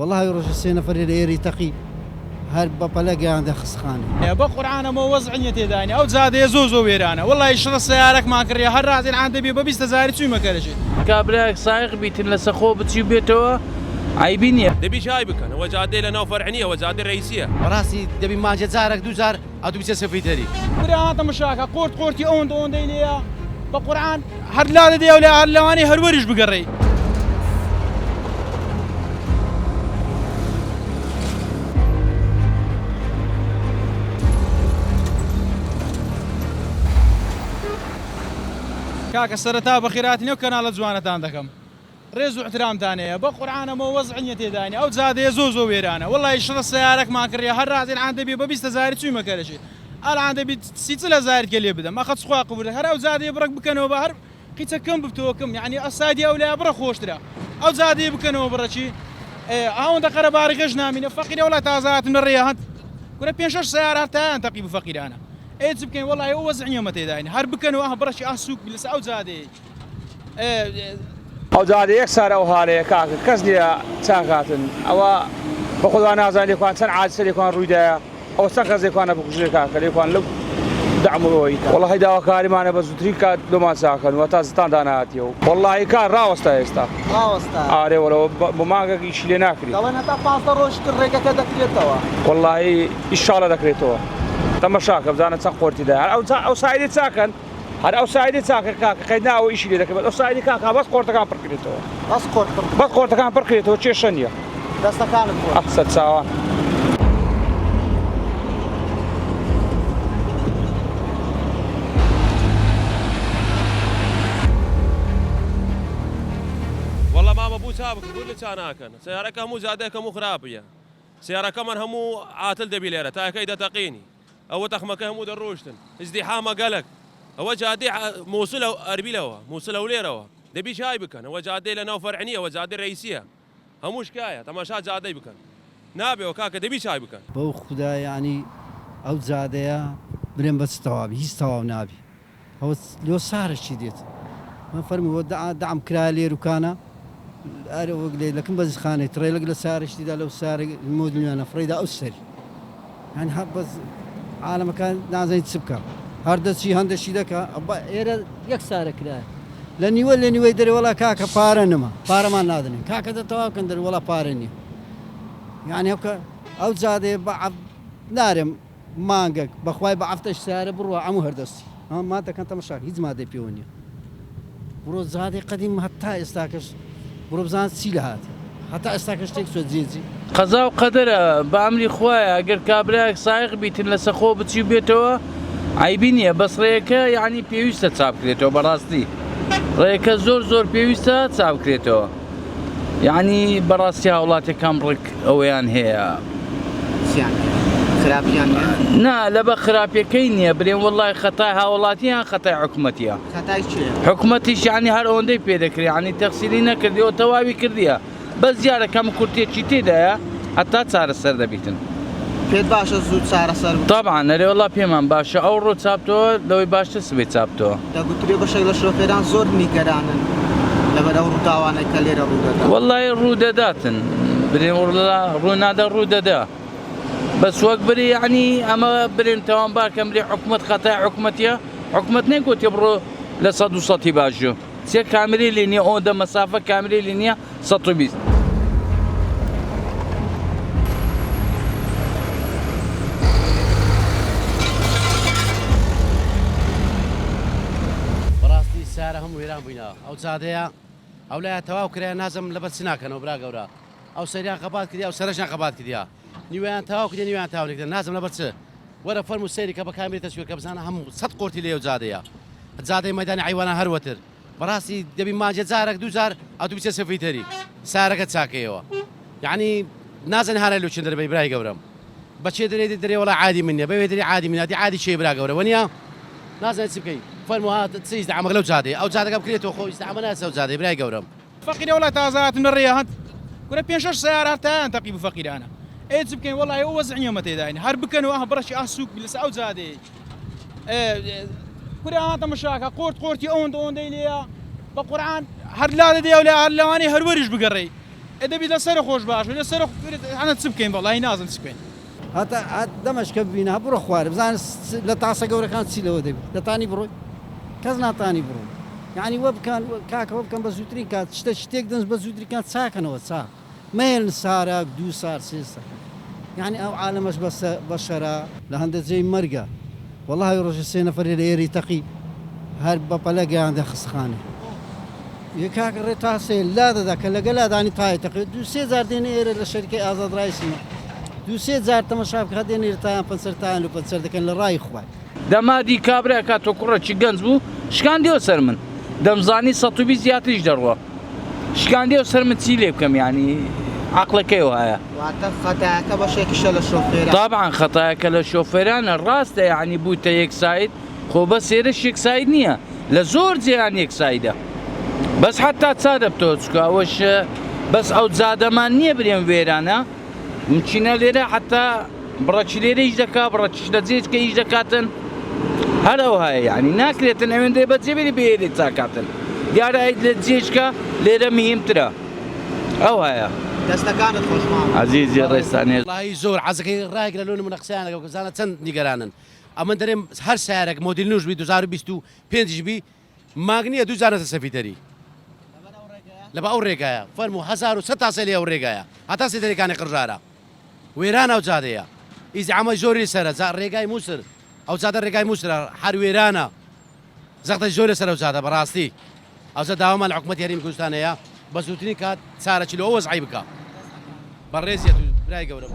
والله روش السنة فريد إيري تقي هر ببلغ عند خسخانة يا بقرآن مو وضعني تداني أو زاد يزوزو ويرانا والله يشرى السيارة ما كريا هر رازين عند بي ببيست زاري شو ما كرشي كابراك سايق بيتن لسخو بتشي بيتوا عيبينيا دبي شايبك انا وزادي لنا فرعنيه وزادي الرئيسيه وراسي دبي ما جزارك دوزار أو بيس سفيتري قرآن تمشاكا قورتي أون ديليا بقرآن هر لا دي ولا هر لواني هر ورش بقري كاك السرطة بخيراتني وكنال زوانتان دكم ريزو احترام تانية بقرآن مو وضعني تداني أو زاد يزوزو ويرانا والله يشرى السيارة ما كريا هر رازين عند بي ببيست زاري شو ما كرشي أنا عند بي سيتلا زاري كلي بدا ما أخذ سخوا قبل هر أو زاد يبرك بكنو بهر قيت كم بتوكم يعني السادي أولى برا خوش ترى أو زاد يبكنو برا شيء هون دقرة بارقشنا من فقير ولا تازات من الرياض كنا بينشش سيارة تان تقيب فقير أنا إيه تبكين والله هو وزعني يوم تداين هر بكنو برا شيء أسوق بلس أو زاد أو زاد يكسر أو هالي كاك كسدي ساكاتن أو بخذ أنا زاني كان سن عاد سري كان رويدا أو سكر كان بخشي كاك اللي كان لب دعمه والله هيدا وكاري أنا بس تريكا لما ساكن وتازتان داناتيو والله كان راوستا يستا آره ولا بماغا يشيل ناكري طبعا أنت باصر روش كريكا كذا كريتوا والله إن شاء الله ذكرتوه تمشاك بزانة سقورتي ده أو سايد ساكن هذا أو سايد ساكن كاك قيدنا أو إيش اللي ذاك أو سايد كاك بس قورت كان بركريتوه بس قورت كان بركريتوه تشيشنيا بس كان أحسن سوا والله ما ابو سابق يقول لك انا كان سيارك مو زادك مو خرابيه سيارك من همو عاتل دبي ليره تا كيدا تقيني او تخمك همو دروشتن ازدحام قالك هو جادي موصله اربيلوا موصله وليره دبي شايبك انا وجادي لنا فرعنيه وزادي الرئيسيه همو شكايه تماشات زادي بك نابي وكاك دبي شايبك بو خدا يعني أو زاديا برين بس توابي هيس تواب نابي هو لو صار الشديد ما فرمي ودع دعم كرالي ركانا لكن بس خانة ترى لقى سعر شديد لو سعر المود اللي أنا فريدة أو سري يعني بس عالم كان نازل تسبكه هذا شيء هذا الشيء ذاك أبا إير يكسر كده لأني ولا يدري ولا كاك بارما نادني كاك ده تواب كندر ولا بارني يعني هوك أو زادة بعض نارم مانجك بخواي بعفتش سعر بروح عمو هردستي ما تكنت مشاك هيز ما ده بيوني برو زادة قديم حتى استاكش برو بزان سيلهات حتى استاكش تكسو زيزي قضاء وقدر بعملي خوايا اگر كابراك سايق بيتن لسخو بتشي بيتوا عيبينيا بس ريكا يعني بيوستا تصاب كريتو براستي ريكا زور بيوستا تصاب كريتو يعني براستي هاولاتي كامرك اويان هي يعني خرابيان نا لبا خرابيا كينيا برين والله خطاي هاولاتي خطاي حكومتيا خطاي شي حكومتيش يعني هر اوندي بيدكري يعني تغسيلينا كردي وتوابي كرديا بس زيارة كم كرتي تشيتي ده حتى صار السر ده بيتن بيت باشا زود صار السر طبعا اللي والله بيمان باشا او رو تصابتو لو باشا سبي تصابتو دا قلت لي بشكل شوفيران زور نيكرانن لما دور داوانا كليرا رودا والله الروداداتن برين والله رونادا الرودادا بس وقت بري يعني اما برين توان بار كمري حكومة خطايا حكومتيا حكومتنا قلت يبرو لصدو سطي باجو سي كامري لينيا اودا مسافة كامري لينيا سطو بيس براستي سارة هم ويران بينا أو زادية أو لا تواو كريا نازم لبس سناك أنا وبرا قورا أو سريان قبات كديا أو سرجان قبات كديا نيوان تواو كديا نيوان تواو كديا نازم لبس ورا فرمو سيري كبا كاميرا تسوير كبسانا هم صد قورتي ليو زادية زادية ميدان عيوانا هروتر براسي دبي ما جزارك دوزار أو تبي تسوي تري سارك تساكيوا يعني نازل هذا لو شندر بيبراي قورم بتشي دري ولا عادي مني بيدري عادي مني هذه عادي شيء برا قورم ونيا نازل تسبكي فرمو تسيز دعم غلو زادي أو زادك بكريتو خو يستعمل ناس أو زادي براي قورم فقير ولا تازات من الرياض كنا بينشش سيارة تان تقيب فقير أنا إيه تبكين والله هو وزعني يوم تداين هر بكنو برا شيء أسوق بلس أو زادي كنا تمشاكا قورتي أون ديليا بقرآن هر لا دي ولا هر لواني هر ورش بقري دەبی لەسەر خۆش باش لەسەر ئەە چ بکەین بەڵی نازم چ بکەین هەتا دەمەشکە ببینە بڕۆ خوارە بزان لە تاسە گەورەکان چی لەوە دەبێت دەتانی بڕۆی کەس ناتانی بڕۆ یعنی وە بکەن کاکەوە بکەن بە زووترین کات شتێک دەنج بە زووتریکان چاکەنەوە چاک مێن سارە 2 سار 3 سار یعنی ئەو عالەمەش بە شەرا لە هەندێک جێی مەرگە والله ڕۆژە 3 نەفەری لە ئێری تەقی هەر بە پەلەگەیاندە خستخانە یەکاکە ڕێ تاسێ لا دەدا کە لەگە لادانی تای تەقی 2-3 جار دێنە ئێرە لە شەرکەی ئازادڕای سیمە 2-3 جار تەمەشا بکە دێنێ تایان پەنسەرتان و پەنسەر دەکەن لە ڕای خوای دەمادی کابرا کاتۆ کوڕەکی گەنج بوو شکاندیەوە سەر من دەمزانی 120 زیاتریش دەڕوە شکاندیەوە سەر من چی لێ بکەم ینی عقلەکەیەوە هەیە واتە خەتایەکە بەشێکیشە لە شۆفێرە طبعا خەتایەکە لە شۆفێرانە ڕاستە یعنی بوویتە یەک ساید خۆ بە سێرەش یەک ساید نییە لە زۆر جیان یەک سایدە بەس حتا چا دەبتەوە چکە ئەوەش بەس ئەو جادەمان نییە برێن وێرانە مچینە لێرە حتا بڕەچی لێرە هیچ دەکا بڕەچش لە جێچکە هیچ دەکاتن هەرەوە هەیە یعنی ناکرێتن ئەوێندێ بە جێبێری بێرێ چاکاتن دیارە لە جێچکە لێرە مهمترە ئەو هەیە دەستەکانت خۆشمان عزیزی ڕێستانێ والله زۆر عزەکەی ڕایگە لە لۆنە منەقسییانەکە کەزانە چەند نیگەرانن ئەمە دەرێم هەر سیارێک مۆدیل نوش بی 2025 بی ماگنیە 2000 سەفیتەری لەبە ئەو ڕێگایە فەرمو 1100 تاسە لێ ئەو ڕێگایە هەتا سێدەرەکانی قڕژارە وێران ئەو جادەیە ئیزی ئەمە زۆری سەرە ڕێگای مووسر ئەو جادە ڕێگای مووسرە هەر وێرانە زەختە زۆرە سەر ئەو جادە بەڕاستی ئەوزە داوامان لە حکوومەت یاریمی کوردستانەیە بە زووترین کات چارەکی لەوە وەزعی بکە بەڕێزیەت و برای گەورم